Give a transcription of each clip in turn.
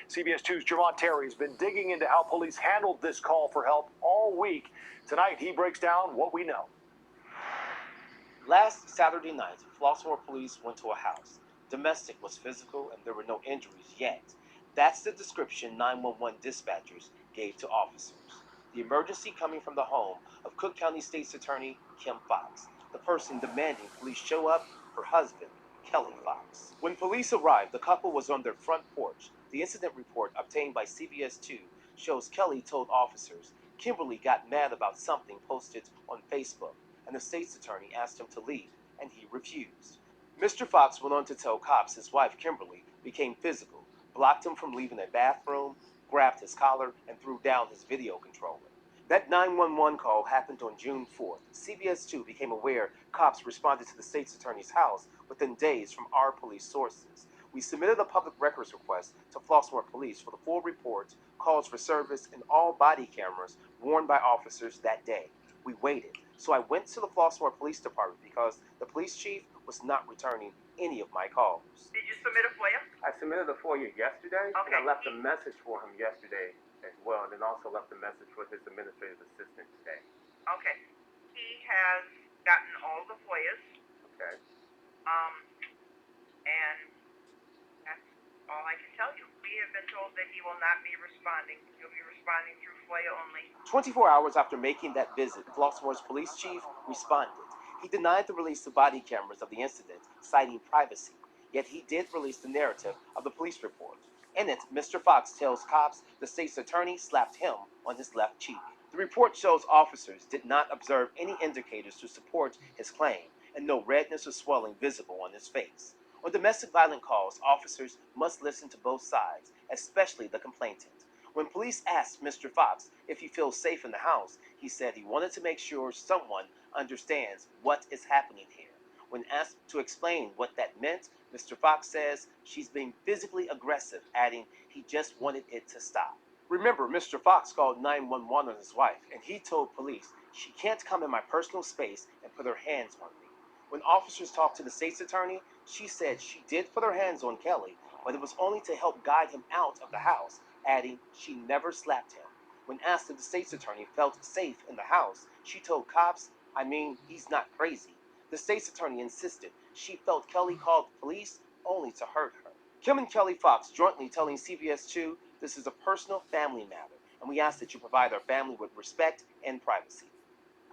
CBS 2's Jermont Terry has been digging into how police handled this call for help all week. Tonight, he breaks down what we know. Last Saturday night, Flossmoor police went to a house. Domestic was physical and there were no injuries yet. That's the description 911 dispatchers gave to officers. The emergency coming from the home of Cook County State's Attorney Kim Foxx, the person demanding police show up, her husband, Kelly Foxx. When police arrived, the couple was on their front porch. The incident report obtained by CBS 2 shows Kelly told officers Kimberly got mad about something posted on Facebook, and the state's attorney asked him to leave, and he refused. Mr. Foxx went on to tell cops his wife Kimberly became physical, blocked him from leaving a bathroom, grabbed his collar, and threw down his video controller. That 911 call happened on June 4th. CBS 2 became aware cops responded to the state's attorney's house within days from our police sources. We submitted a public records request to Flossmoor Police for the full report, calls for service, and all body cameras worn by officers that day. We waited, so I went to the Flossmoor Police Department because the police chief was not returning any of my calls. Did you submit a FOIA? I submitted a FOIA yesterday, Okay. and I left a message for him yesterday as well, and then also left a message for his administrative assistant today. Okay. He has gotten all the FOIAs, Okay. and that's all I can tell you. We have been told that he will not be responding. He'll be responding through FOIA only. 24 hours after making that visit, Flossmoor's police chief responded. He denied the release of body cameras of the incident, citing privacy. Yet he did release the narrative of the police report. In it, Mr. Foxx tells cops the state's attorney slapped him on his left cheek. The report shows officers did not observe any indicators to support his claim, and no redness or swelling visible on his face. On domestic violence calls, officers must listen to both sides, especially the complainant. When police asked Mr. Foxx if he feels safe in the house, he said he wanted to make sure someone understands what is happening here. When asked to explain what that meant, Mr. Foxx says she's being physically aggressive, adding he just wanted it to stop. Remember, Mr. Foxx called 911 on his wife, and he told police she can't come in my personal space and put her hands on me. When officers talked to the state's attorney, she said she did put her hands on Kelly, but it was only to help guide him out of the house, adding she never slapped him. When asked if the state's attorney felt safe in the house, she told cops, I mean, he's not crazy. The state's attorney insisted she felt Kelly called the police only to hurt her. Kim and Kelly Foxx jointly telling CBS 2 this is a personal family matter, and we ask that you provide our family with respect and privacy.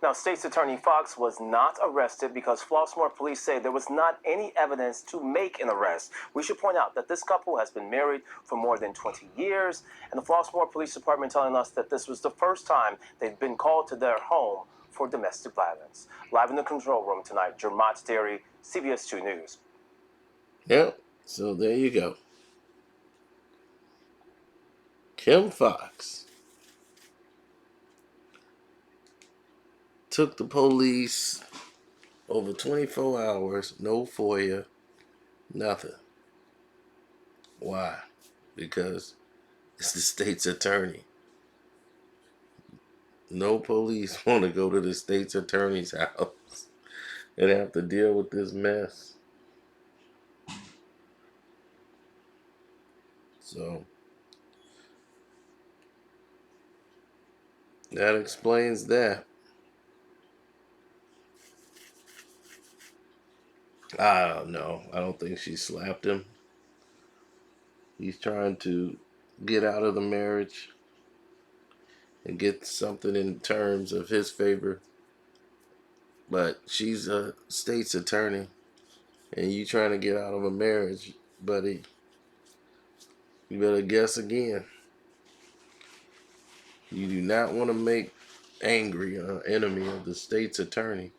Now, State's Attorney Foxx was not arrested because Flossmoor police say there was not any evidence to make an arrest. We should point out that this couple has been married for more than 20 years, and the Flossmoor Police Department telling us that this was the first time they've been called to their home for domestic violence. Live in the control room tonight, Jermont Terry, CBS 2 News. Yep, so there you go. Kim Foxx took the police over 24 hours, no FOIA, nothing. Why? Because it's the state's attorney. No police want to go to the state's attorney's house and have to deal with this mess. So that explains that. I don't know. I don't think she slapped him. He's trying to get out of the marriage and get something in terms of his favor. But she's a state's attorney, and you trying to get out of a marriage, buddy, you better guess again. You do not want to make angry an enemy of the state's attorney.